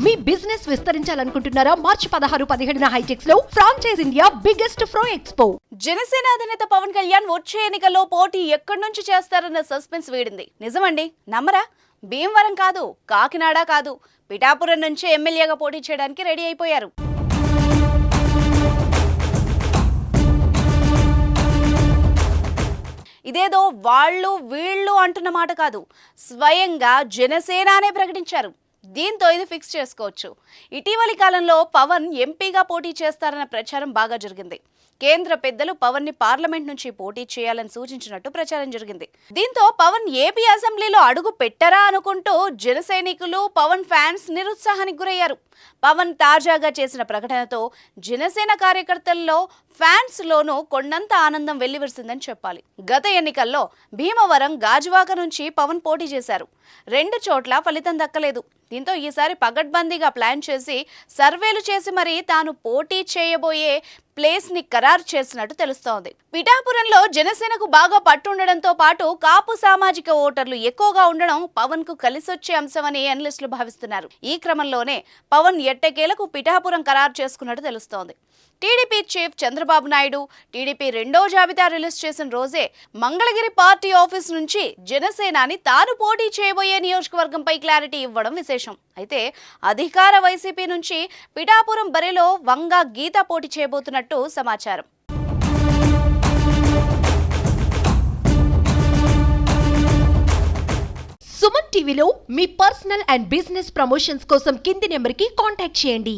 మీ business విస్తరించాలనుకుంటున్నారా? మార్చి 16-17 హైటెక్స్ లో franchise India biggest ఫ్రో expo. Janasena అధినేత పవన్ కళ్యాణ్ వచ్చే ఎన్నికల్లో పోటీ ఎక్కడి నుంచి చేస్తారన్న సస్పెన్స్ వీడింది. నిజమండి, నమ్మరా? భీమవరం కాదు, కాకినాడ కాదు, పిఠాపురం నుంచి ఎమ్మెల్యేగా పోటీ చేయడానికి రెడీ అయిపోయారు. ఇదేదో వాళ్ళు వీళ్ళు అంటున్న మాట కాదు, స్వయంగా జనసేననే ప్రకటించారు. దీంతో ఇది ఫిక్స్ చేసుకోవచ్చు. ఇటీవలి కాలంలో పవన్ ఎంపీగా పోటీ చేస్తారన్న ప్రచారం బాగా జరిగింది. కేంద్ర పెద్దలు పవన్ ని పార్లమెంట్ నుంచి పోటీ చేయాలని సూచించినట్టు ప్రచారం జరిగింది. దీంతో పవన్ ఏపీ అసెంబ్లీలో అడుగు పెట్టరా అనుకుంటూ జన సైనికులు, పవన్ ఫ్యాన్స్ నిరుత్సాహానికి గురయ్యారు. పవన్ తాజాగా చేసిన ప్రకటనతో జనసేన కార్యకర్తల్లో, ఫ్యాన్స్ లోనూ కొండంత ఆనందం వెల్లివిరిసిందని చెప్పాలి. గత ఎన్నికల్లో భీమవరం, గాజువాక నుంచి పవన్ పోటీ చేశారు. 2 చోట్ల ఫలితం దక్కలేదు. దీంతో ఈసారి పగడ్బందీగా ప్లాన్ చేసి సర్వేలు చేసి మరీ తాను పోటీ చేయబోయే ప్లేస్ ని ఖరారు చేసినట్టు తెలుస్తోంది. పిఠాపురంలో జనసేనకు బాగా పట్టుండడంతో పాటు కాపు సామాజిక ఓటర్లు ఎక్కువగా ఉండడం పవన్ కు కలిసొచ్చే అంశమని అనలిస్టులు భావిస్తున్నారు. ఈ క్రమంలోనే పవన్ ఎట్టకేలకు పిఠాపురం ఖరారు చేసుకున్నట్టు తెలుస్తోంది. TDP chief Chandrababu Naidu TDP 2వ జాబితా రిలీజ్ చేసిన రోజే మంగళగిరి పార్టీ ఆఫీస్ నుంచి జనసేనాని తాను పోటీ చేయబోయే నియోజకవర్గంపై క్లారిటీ ఇవ్వడం విశేషం. అయితే అధికార వైసీపీ నుంచి పిఠాపురం బరిలో వంగ గీత పోటీ చేయబోతున్నట్టు సమాచారం. సుమన్ టీవీలో మీ పర్సనల్ అండ్ బిజినెస్ ప్రమోషన్స్ కోసం కింది నెంబర్కి కాంటాక్ట్ చేయండి.